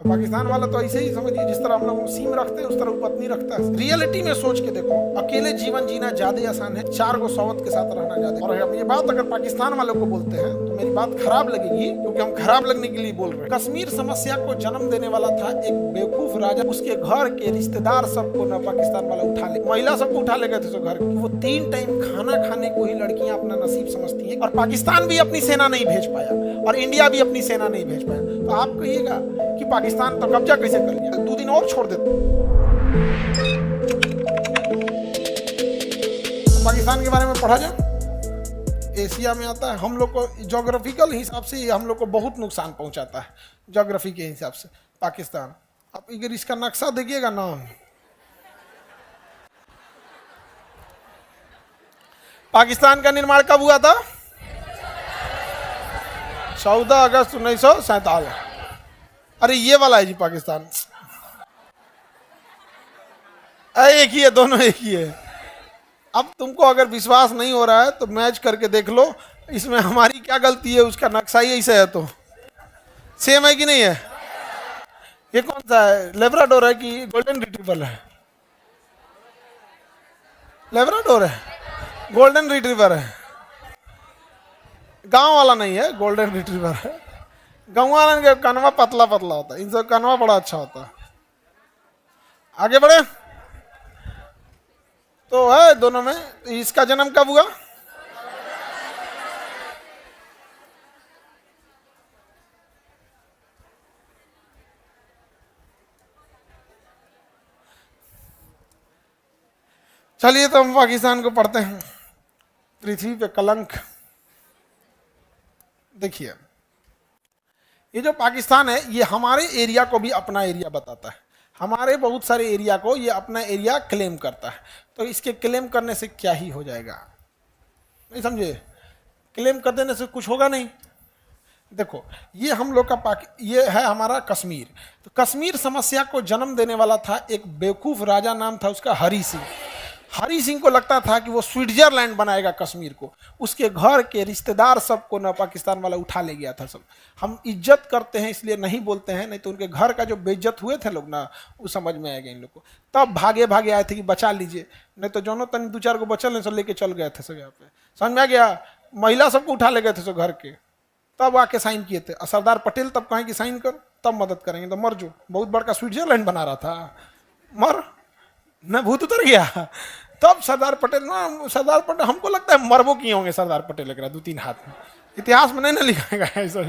पाकिस्तान वाला तो ऐसे ही समझिए, जिस तरह हम लोग सीम रखते हैं उस तरह वो पत्नी रखता है। रियलिटी में सोच के देखो, अकेले जीवन जीना ज्यादा आसान है, 4 गो सौवत के साथ रहना ज्यादा। और हम ये बात अगर पाकिस्तान वालों को बोलते हैं तो मेरी बात खराब लगेगी, क्योंकि हम खराब लगने के लिए बोल रहे हैं। कश्मीर समस्या को जन्म देने वाला था एक बेवकूफ राजा, उसके घर के रिश्तेदार सबको न पाकिस्तान वाला उठा ले, महिला सबको उठा ले गए थे सो घर के। वो 3 टाइम खाना खाने को ही लड़कियां अपना नसीब समझती हैं। और पाकिस्तान भी अपनी सेना नहीं भेज पाया और इंडिया भी अपनी सेना नहीं भेज पाया। तो आप कहिएगा कि पाकिस्तान तो कब्जा कैसे कर लिया, 2 दिन और छोड़ देते। पाकिस्तान के बारे में पढ़ा जाए, एशिया में आता है। हम लोग को ज्योग्राफिकल हिसाब से हम लोग को बहुत नुकसान पहुंचाता है, ज्योग्राफी के हिसाब से पाकिस्तान। आप अगर इसका नक्शा देखिएगा ना, पाकिस्तान का निर्माण कब हुआ था? 14 अगस्त 1947। अरे ये वाला है जी पाकिस्तान, एक ही है, दोनों एक ही है। अब तुमको अगर विश्वास नहीं हो रहा है तो मैच करके देख लो, इसमें हमारी क्या गलती है, उसका नक्शा ही ऐसे है तो सेम है कि नहीं है। ये कौन सा है, लेब्राडोर है कि गोल्डन रिट्रीवर है? लेब्राडोर है, गोल्डन रिट्रीवर है। गांव वाला नहीं है, गोल्डन रिट्रीवर है। गाँव वाला का कनवा पतला पतला होता है, इनसे कनवा बड़ा अच्छा होता है। आगे बढ़े तो है दोनों में। इसका जन्म कब हुआ? चलिए तो हम पाकिस्तान को पढ़ते हैं। पृथ्वी पे कलंक। देखिए, ये जो पाकिस्तान है ये हमारे एरिया को भी अपना एरिया बताता है, हमारे बहुत सारे एरिया को ये अपना एरिया क्लेम करता है। तो इसके क्लेम करने से क्या ही हो जाएगा, नहीं समझे? क्लेम कर देने से कुछ होगा नहीं। देखो, ये हम लोग का ये है हमारा कश्मीर। तो कश्मीर समस्या को जन्म देने वाला था एक बेवकूफ राजा, नाम था उसका हरी सिंह। हरी सिंह को लगता था कि वो स्विट्जरलैंड बनाएगा कश्मीर को। उसके घर के रिश्तेदार सबको ना पाकिस्तान वाला उठा ले गया था सब। हम इज्जत करते हैं इसलिए नहीं बोलते हैं, नहीं तो उनके घर का जो बेइज्जत हुए थे लोग ना, वो समझ में आएगा इन लोग को। तब भागे भागे आए थे कि बचा लीजिए, नहीं तो जोनो तनी 2-4 को बचल नहीं, सब लेके चल गए थे सब यहाँ पे। समझ में आ गया? महिला सबको उठा ले गए थे सब घर के, तब आके साइन किए थे। सरदार पटेल तब कहें कि साइन करो तब मदद करेंगे, तो मर जो। बहुत बड़का स्विट्जरलैंड बना रहा था, मर न, भूत उतर गया। तब सरदार पटेल ना, सरदार पटेल हमको लगता है मरबो किए होंगे सरदार पटेल लग रहा 2-3 हाथ में। इतिहास में नहीं ना लिखा गया ऐसा।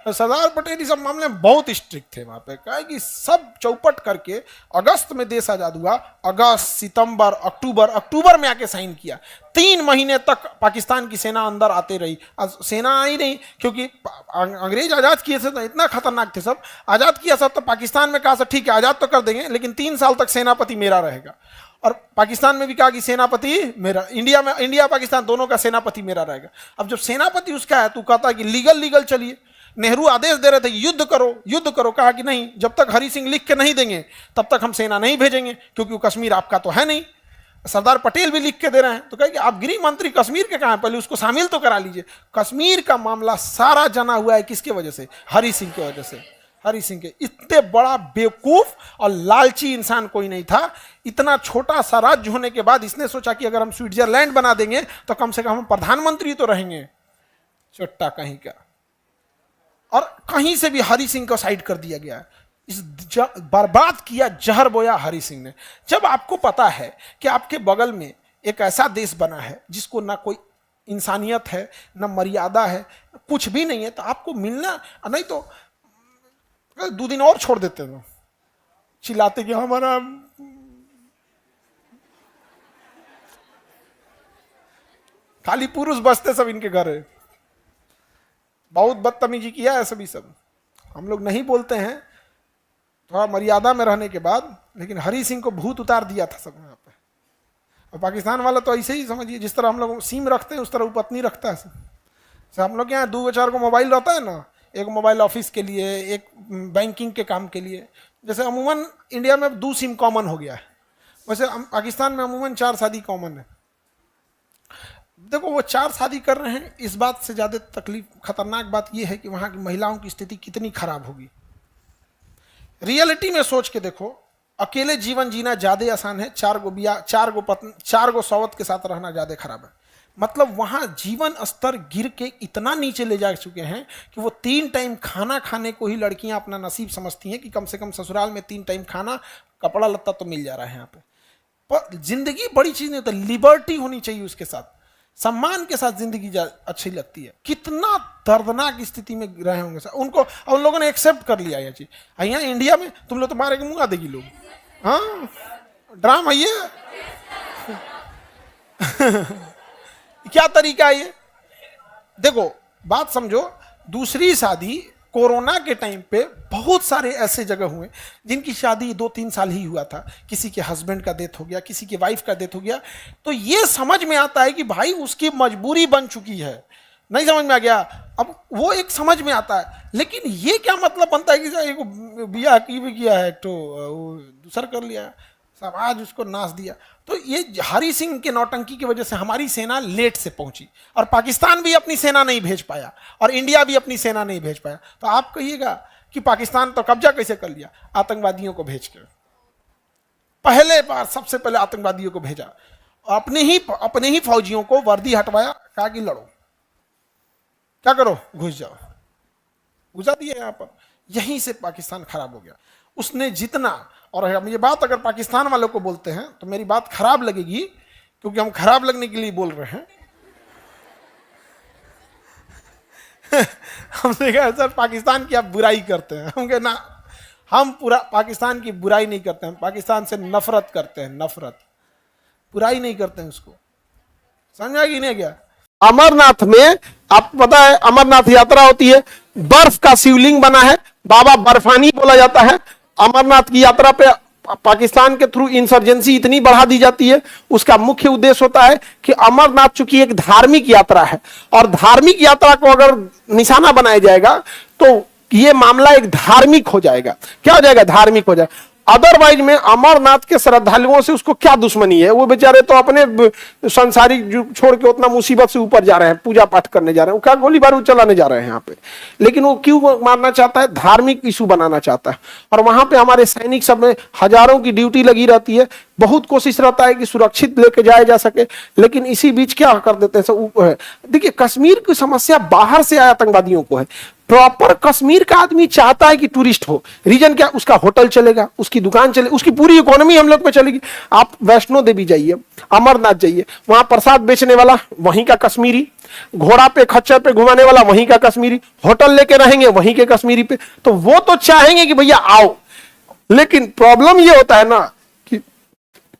तो सरदार पटेल इस सब मामले में बहुत स्ट्रिक्ट थे वहां पे, कहे कि सब चौपट करके अगस्त में देश आजाद हुआ। अगस्त, सितंबर, अक्टूबर, अक्टूबर में आके साइन किया। 3 महीने तक पाकिस्तान की सेना अंदर आते रही। सेना आई नहीं, क्योंकि अंग्रेज आजाद किए थे तो इतना खतरनाक थे सब। आजाद किया सब तो पाकिस्तान में कहा सब ठीक है आजाद तो कर देंगे, लेकिन 3 साल तक सेनापति मेरा रहेगा। और पाकिस्तान में भी कहा कि सेनापति मेरा, इंडिया में, इंडिया पाकिस्तान दोनों का सेनापति मेरा रहेगा। अब जब सेनापति उसका है तो कहता है कि लीगल चलिए। नेहरू आदेश दे रहे थे युद्ध करो युद्ध करो, कहा कि नहीं, जब तक हरी सिंह लिख के नहीं देंगे तब तक हम सेना नहीं भेजेंगे, क्योंकि वो कश्मीर आपका तो है नहीं। सरदार पटेल भी लिख के दे रहे हैं, तो कहे कि आप गृह मंत्री कश्मीर के कहाँ हैं, पहले उसको शामिल तो करा लीजिए। कश्मीर का मामला सारा जना हुआ है किसके वजह से? हरी सिंह की वजह से। हरी सिंह के इतने बड़ा बेवकूफ और लालची इंसान कोई नहीं था। इतना छोटा सा राज्य होने के बाद इसने सोचा कि अगर हम स्विट्जरलैंड बना देंगे तो कम से कम हम प्रधानमंत्री तो रहेंगे। चोट्टा कहीं का। और कहीं से भी हरी सिंह को साइड कर दिया गया। इस बर्बाद किया, जहर बोया हरी सिंह ने। जब आपको पता है कि आपके बगल में एक ऐसा देश बना है जिसको ना कोई इंसानियत है, ना मर्यादा है, कुछ भी नहीं है, तो आपको मिलना, नहीं तो 2 दिन और छोड़ देते हैं, चिल्लाते कि हमारा खाली पुरुष बसते सब इनके घर है। बहुत बदतमीजी किया है सभी सब। हम लोग नहीं बोलते हैं थोड़ा मर्यादा में रहने के बाद, लेकिन हरी सिंह को भूत उतार दिया था सब यहाँ पे। और पाकिस्तान वाला तो ऐसे ही समझिए, जिस तरह हम लोग सीम रखते हैं उस तरह वो पत्नी रखता है। हम लोग यहाँ 2-4 को मोबाइल रहता है ना, एक मोबाइल ऑफिस के लिए, एक बैंकिंग के काम के लिए। जैसे अमूमन इंडिया में 2 सिम कॉमन हो गया है, वैसे पाकिस्तान में अमूमन 4 शादी कॉमन है। देखो, वो 4 शादी कर रहे हैं, इस बात से ज़्यादा तकलीफ, खतरनाक बात यह है कि वहाँ की महिलाओं की स्थिति कितनी खराब होगी। रियलिटी में सोच के देखो, अकेले जीवन जीना ज्यादा आसान है, चार गो बिया, चार गो पत्नी, चार गो सौवत के साथ रहना ज्यादा खराब है। मतलब वहां जीवन स्तर गिर के इतना नीचे ले जा चुके हैं कि वो 3 टाइम खाना खाने को ही लड़कियां अपना नसीब समझती हैं कि कम से कम ससुराल में 3 टाइम खाना, कपड़ा लत्ता तो मिल जा रहा है यहाँ पे। पर जिंदगी बड़ी चीज नहीं होता, लिबर्टी होनी चाहिए, उसके साथ सम्मान के साथ जिंदगी अच्छी लगती है। कितना दर्दनाक स्थिति में रहे होंगे सर उनको, उन लोगों ने एक्सेप्ट कर लिया ये चीज। यहाँ इंडिया में तुम लोग तो मारे के मुंगा देगी लोग, हाँ ड्रामा ये क्या तरीका है ये? देखो बात समझो, दूसरी शादी कोरोना के टाइम पे बहुत सारे ऐसे जगह हुए जिनकी शादी 2-3 साल ही हुआ था, किसी के हस्बैंड का डेथ हो गया, किसी की वाइफ का डेथ हो गया, तो ये समझ में आता है कि भाई उसकी मजबूरी बन चुकी है, नहीं समझ में आ गया, अब वो एक समझ में आता है। लेकिन ये क्या मतलब बनता है कि एक बिया की भी किया है तो दूसरा कर लिया, समाज उसको नाश दिया। तो ये हरी सिंह के नौटंकी की वजह से हमारी सेना लेट से पहुंची, और पाकिस्तान भी अपनी सेना नहीं भेज पाया, और इंडिया भी अपनी सेना नहीं भेज पाया। तो आप कहिएगा कि पाकिस्तान तो कब्जा कैसे कर लिया? आतंकवादियों को भेज कर, पहले बार सबसे पहले आतंकवादियों को भेजा, अपने ही फौजियों को वर्दी हटवाया, कहा कि लड़ो, क्या करो, घुस जाओ, घुसा दिया यहाँ पर। यहीं से पाकिस्तान खराब हो गया। उसने जितना, और हम ये बात अगर पाकिस्तान वालों को बोलते हैं तो मेरी बात खराब लगेगी, क्योंकि हम खराब लगने के लिए बोल रहे हैं। हमने कहा सर पाकिस्तान की आप बुराई करते हैं, हम कहे ना, हम पूरा पाकिस्तान की बुराई नहीं करते हैं, पाकिस्तान से नफरत करते हैं, नफरत, बुराई नहीं करते हैं उसको, समझा कि नहीं गया? अमरनाथ में आपको पता है अमरनाथ यात्रा होती है, बर्फ का शिवलिंग बना है, बाबा बर्फानी बोला जाता है। अमरनाथ की यात्रा पे पाकिस्तान के थ्रू इंसर्जेंसी इतनी बढ़ा दी जाती है, उसका मुख्य उद्देश्य होता है कि अमरनाथ चूंकि एक धार्मिक यात्रा है, और धार्मिक यात्रा को अगर निशाना बनाया जाएगा तो ये मामला एक धार्मिक हो जाएगा। क्या हो जाएगा? धार्मिक हो जाएगा। अदरवाइज में अमरनाथ के श्रद्धालुओं से उसको क्या दुश्मनी है? वो बेचारे तो अपने संसारिक छोड़ के उतना मुसीबत से ऊपर जा रहे हैं, पूजा पाठ करने जा रहे हैं, वो क्या गोली बारूद चलाने जा रहे हैं यहाँ पे। लेकिन वो क्यों मारना चाहता है? धार्मिक इशू बनाना चाहता है। और वहां पे हमारे सैनिक सब में हजारों की ड्यूटी लगी रहती है, बहुत कोशिश रहता है कि सुरक्षित लेके जाया जा सके, लेकिन इसी बीच क्या कर देते हैं सब। देखिए कश्मीर की समस्या बाहर से आए आतंकवादियों को है, प्रॉपर कश्मीर का आदमी चाहता है कि टूरिस्ट हो। रीजन क्या? उसका होटल चलेगा, उसकी दुकान चलेगी, उसकी पूरी इकोनॉमी हम लोग पे चलेगी। आप वैष्णो देवी जाइए, अमरनाथ जाइए, वहां प्रसाद बेचने वाला वहीं का कश्मीरी, घोड़ा पे खच्चर पे घुमाने वाला वहीं का कश्मीरी, होटल लेके रहेंगे वहीं के कश्मीरी पे, तो वो तो चाहेंगे कि भैया आओ। लेकिन प्रॉब्लम ये होता है ना कि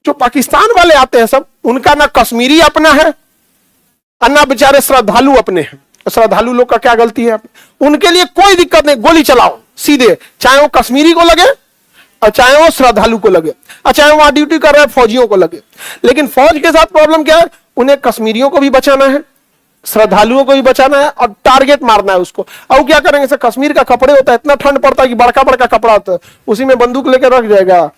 जो पाकिस्तान वाले आते हैं सब, उनका ना कश्मीरी अपना है और ना बेचारे श्रद्धालु अपने हैं। श्रद्धालु लोग का क्या गलती है? उनके लिए कोई दिक्कत नहीं, गोली चलाओ सीधे, चाहे वो कश्मीरी को लगे और चाहे वो श्रद्धालु को लगे, और चाहे वहां ड्यूटी कर रहे फौजियों को लगे। लेकिन फौज के साथ प्रॉब्लम क्या है? उन्हें कश्मीरियों को भी बचाना है, श्रद्धालुओं को भी बचाना है, और टारगेट मारना है उसको। और क्या करेंगे? सर कश्मीर का कपड़े होता है, इतना ठंड पड़ता है कि बड़का बड़का कपड़ा होता है, उसी में बंदूक लेकर रख जाएगा,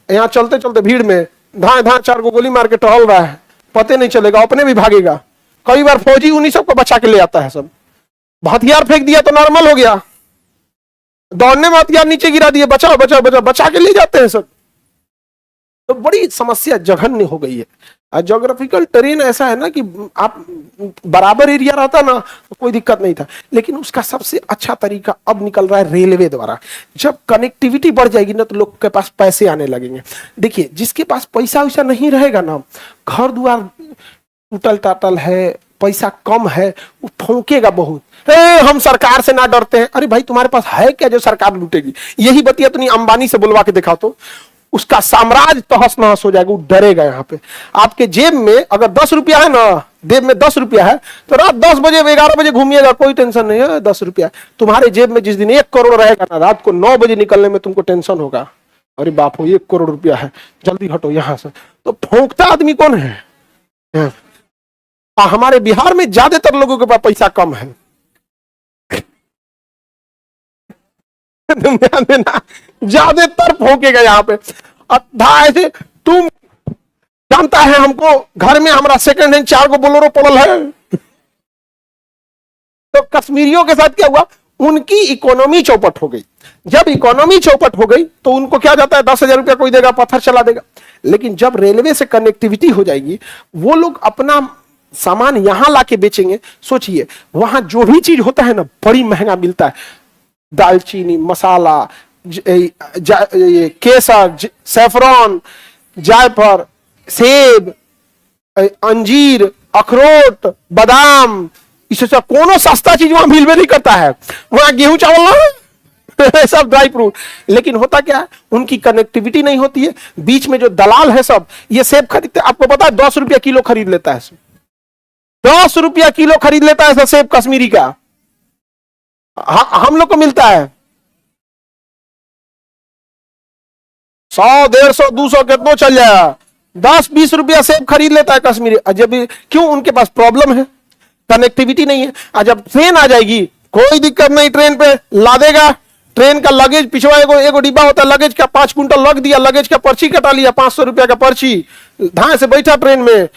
यहाँ चलते चलते भीड़ में धाए धाए 4 को गोली मार के टहल रहा है, पते नहीं चलेगा, अपने भी भागेगा। कई बार फौजी उन्हीं सबको बचा के ले आता है। सब हथियार फेंक दिया तो नॉर्मल हो गया, दौड़ने में हथियार नीचे गिरा दिए, बचाओ बचाओ बचाओ, बचा के ले जाते हैं सब। तो बड़ी समस्या जघन्य हो गई है। ज्योग्राफिकल टेरेन ऐसा है ना कि आप बराबर एरिया रहता ना तो कोई दिक्कत नहीं था, लेकिन उसका सबसे अच्छा तरीका अब निकल रहा है रेलवे द्वारा। जब कनेक्टिविटी बढ़ जाएगी ना तो लोग के पास पैसे आने लगेंगे। देखिए जिसके पास पैसा वैसा नहीं रहेगा ना, घर द्वार टूटल टाटल है, पैसा कम है, वो फौकेगा बहुत, हम सरकार से ना डरते हैं। अरे भाई तुम्हारे पास है क्या जो सरकार लूटेगी? यही बतिया तुम अंबानी से बुलवा के दिखाओ तो उसका साम्राज्य तहस नहस हो जाएगा, वो डरेगा। यहाँ पे आपके जेब में अगर 10 रुपया है ना, जेब में 10 रुपया है तो रात 10 बजे 11 बजे घूमिएगा, कोई टेंशन नहीं है। 10 रुपया तुम्हारे जेब में जिस दिन 1 करोड़ रहेगा ना, रात को 9 बजे निकलने में तुमको टेंशन होगा, अरे बाप हो 1 करोड़ रुपया है, जल्दी हटो यहाँ से। तो फौंकता आदमी कौन है? हमारे बिहार में ज्यादातर लोगों के पास पैसा कम है। ज्यादातर फौकेगा यहाँ पे। ऐसे तुम जानता है हमको घर में हमारा सेकंड हैंड 4 को बोलेरो पड़ल है। तो कश्मीरियों के साथ क्या हुआ? उनकी इकोनॉमी चौपट हो गई। जब इकोनॉमी चौपट हो गई तो उनको क्या जाता है, 10,000 रुपया कोई देगा, पत्थर चला देगा। लेकिन जब रेलवे से कनेक्टिविटी हो जाएगी, वो लोग अपना सामान यहां लाके बेचेंगे। सोचिए, वहां जो भी चीज होता है ना, बड़ी महंगा मिलता है। दालचीनी, मसाला, केसर, सैफरॉन, जायफल, सेब, अंजीर, अखरोट, बादाम, इससे कोनो सस्ता चीज वहां मिलवे नहीं करता है। वहां गेहूं चावल ना सब ड्राई फ्रूट। लेकिन होता क्या है, उनकी कनेक्टिविटी नहीं होती है। बीच में जो दलाल है सब, ये सेब खरीदते, आपको पता है 10 रुपया किलो खरीद लेता है, 10 रुपया किलो खरीद लेता है सेब कश्मीरी का। हम लोग को मिलता है 100, 150, 200 कितनों चल जाएगा, 10-20 रुपया सेब खरीद लेता है कश्मीरी। जब क्यों, उनके पास प्रॉब्लम है, कनेक्टिविटी नहीं है। जब ट्रेन आ जाएगी, कोई दिक्कत नहीं, ट्रेन पे ला देगा। ट्रेन का लगेज पिछवा एगो डिब्बा होता है लगेज का, 5 कुंटल लग दिया, लगेज का पर्ची कटा लिया, 500 रुपया का पर्ची, धाए से बैठा ट्रेन में,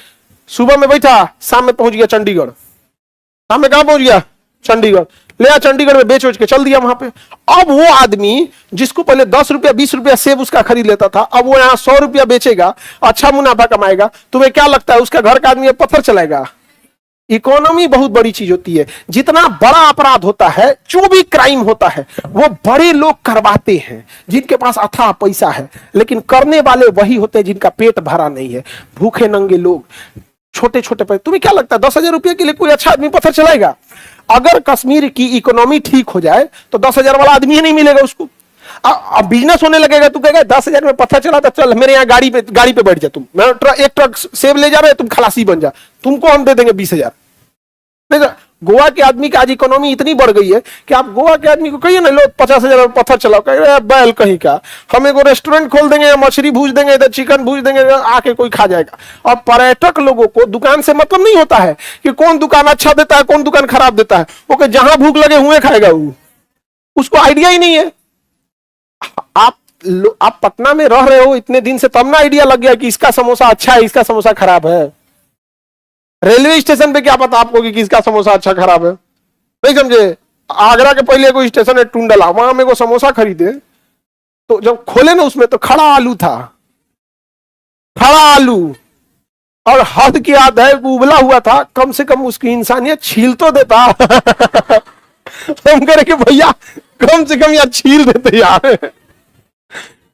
सुबह में बैठा, शाम में पहुंच गया चंडीगढ़। शाम में कहां पहुंच गया, चंडीगढ़। ले आ चंडीगढ़ में बेच के चल दिया वहां पे। अब वो आदमी जिसको पहले 10 रुपया 20 रुपया सेब उसका खरीद लेता था, अब वो यहां 100 रुपया बेचेगा, अच्छा मुनाफा कमाएगा। तुम्हें क्या लगता है, उसका घर का आदमी पत्थर चलाएगा? इकोनॉमी बहुत बड़ी चीज होती है। जितना बड़ा अपराध होता है, जो भी क्राइम होता है, वो बड़े लोग करवाते हैं जिनके पास अथाह पैसा है। लेकिन करने वाले वही होते हैं जिनका पेट भरा नहीं है, भूखे नंगे लोग, छोटे छोटे पैसे। तुम्हें क्या लगता है 10,000 रुपये के लिए कोई अच्छा आदमी पत्थर चलाएगा? अगर कश्मीर की इकोनॉमी ठीक हो जाए तो 10,000 वाला आदमी ही नहीं मिलेगा उसको। अब बिजनेस होने लगेगा, तू कहेगा 10,000 में पत्थर चला था, चल मेरे यहाँ गाड़ी पे बैठ जा, तुम एक ट्रक सेब ले जा रहे, तुम खलासी बन जा, तुमको हम दे देंगे 20,000। गोवा के आदमी की आज इकोनॉमी इतनी बढ़ गई है कि आप गोवा के आदमी को कहिए ना, लो 50,000 में पत्थर चलाओ, कहेगा बैल कहीं का, हम एक रेस्टोरेंट खोल देंगे, मछली भूज देंगे, इधर चिकन भूज देंगे, आके कोई खा जाएगा। और पर्यटक लोगों को दुकान से मतलब नहीं होता है कि कौन दुकान अच्छा देता है, कौन दुकान खराब देता है। वो जहां भूख लगे हुए खाएगा, वो उसको आइडिया ही नहीं है। आप पटना में रह रहे हो इतने दिन से, तब ना आइडिया लग गया कि इसका समोसा अच्छा है, इसका समोसा खराब है। रेलवे स्टेशन पे क्या पता आपको कि किसका समोसा अच्छा खराब है? नहीं समझे? आगरा के पहले कोई स्टेशन है टुंडला, वहां में को समोसा खरीदे तो जब खोले ना, उसमें तो खड़ा आलू था, खड़ा आलू, और हद की याद है उबला हुआ था। कम से कम उसकी इंसानियत छील तो देता। हम कह रहे कि भैया कम से कम यार छील देते यार।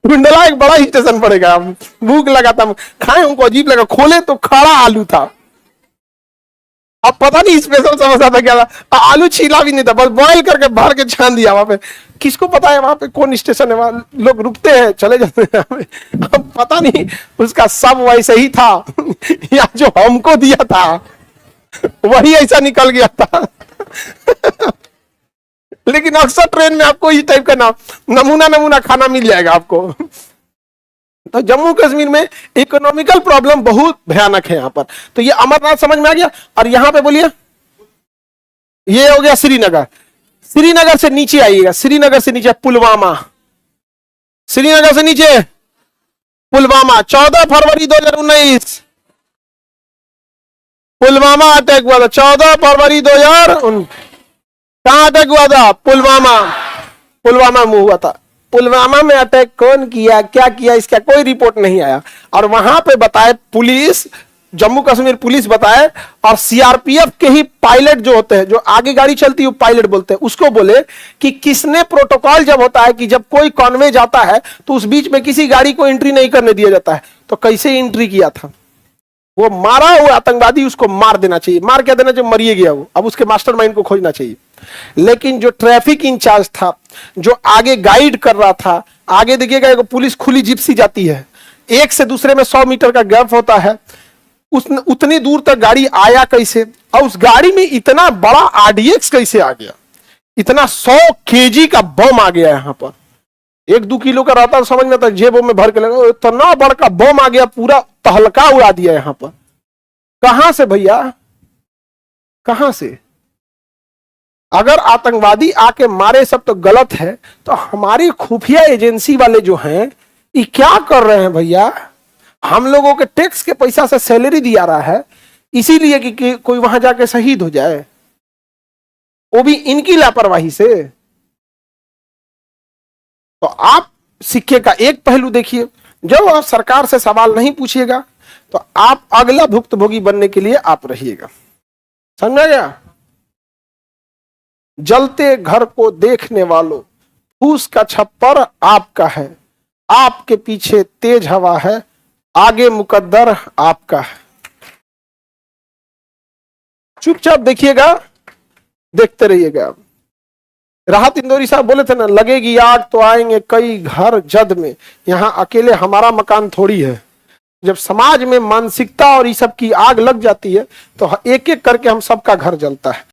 टुंडला एक बड़ा स्टेशन पड़ेगा, भूख लगा था, खाए, हमको अजीब लगा, खोले तो खड़ा आलू था। अब पता नहीं स्पेशल समोसा था क्या था, आलू छीला भी नहीं था, बस बॉयल करके भर के छान दिया वहां पे। किसको पता है वहां पे कौन स्टेशन है, वहां लोग रुकते हैं, चले जाते हैं। अब पता नहीं उसका सब वैसे ही था या जो हमको दिया था वही ऐसा निकल गया था। लेकिन अक्सर ट्रेन में आपको इस टाइप का नमूना खाना मिल जाएगा आपको। तो जम्मू कश्मीर में इकोनॉमिकल प्रॉब्लम बहुत भयानक है यहां पर। तो ये अमरनाथ समझ में आ गया। और यहां पे बोलिए, ये हो गया श्रीनगर। श्रीनगर से नीचे आइएगा, श्रीनगर से नीचे पुलवामा, श्रीनगर से नीचे पुलवामा। 14 फरवरी 2019 पुलवामा अटैक हुआ था। 14 फरवरी 2019 कहां अटैक हुआ था? पुलवामा, पुलवामा में हुआ था। पुलवामा में अटैक कौन किया, क्या किया, इसका कोई रिपोर्ट नहीं आया। और वहां पे बताए पुलिस, जम्मू कश्मीर पुलिस बताए, और सीआरपीएफ के ही पायलट जो होते हैं, जो आगे गाड़ी चलती है पायलट बोलते हैं, उसको बोले कि किसने प्रोटोकॉल जब होता है कि जब कोई कॉन्वे जाता है तो उस बीच में किसी गाड़ी को एंट्री नहीं करने दिया जाता है, तो कैसे एंट्री किया था? वो मारा हुआ आतंकवादी, उसको मार देना चाहिए। मार क्या देना चाहिए? मरिए गया वो, अब उसके मास्टरमाइंड को खोजना चाहिए। लेकिन जो ट्रैफिक इंचार्ज था, जो आगे गाइड कर रहा था, आगे देखिएगा एक पुलिस खुली जीप सी जाती है, एक से दूसरे में 100 मीटर का गैप होता है, उतनी दूर तक गाड़ी आया कैसे? और उस गाड़ी में इतना बड़ा आरडीएक्स कैसे आ गया? इतना 100 केजी का बम आ गया यहां पर। 1-2 किलो का रहता समझ में आता, जेबों में भर के लगा, इतना बड़ा बम आ गया, पूरा तहलका उड़ा दिया यहां पर। कहां से भैया, कहां से? अगर आतंकवादी आके मारे सब तो गलत है, तो हमारी खुफिया एजेंसी वाले जो हैं ये क्या कर रहे हैं भैया? हम लोगों के टैक्स के पैसा से सैलरी दिया रहा है, इसीलिए कि कोई वहां जाके शहीद हो जाए, वो भी इनकी लापरवाही से। तो आप सिक्के का एक पहलू देखिए, जब आप सरकार से सवाल नहीं पूछिएगा तो आप अगला भुक्तभोगी बनने के लिए आप रहिएगा। समझा गया? जलते घर को देखने वालों, फूस का छप्पर आपका है, आपके पीछे तेज हवा है, आगे मुकद्दर आपका है। चुपचाप देखिएगा, देखते रहिएगा। राहत इंदौरी साहब बोले थे ना, लगेगी आग तो आएंगे कई घर जद में, यहां अकेले हमारा मकान थोड़ी है। जब समाज में मानसिकता और ये सब की आग लग जाती है तो एक एक करके हम सबका घर जलता है।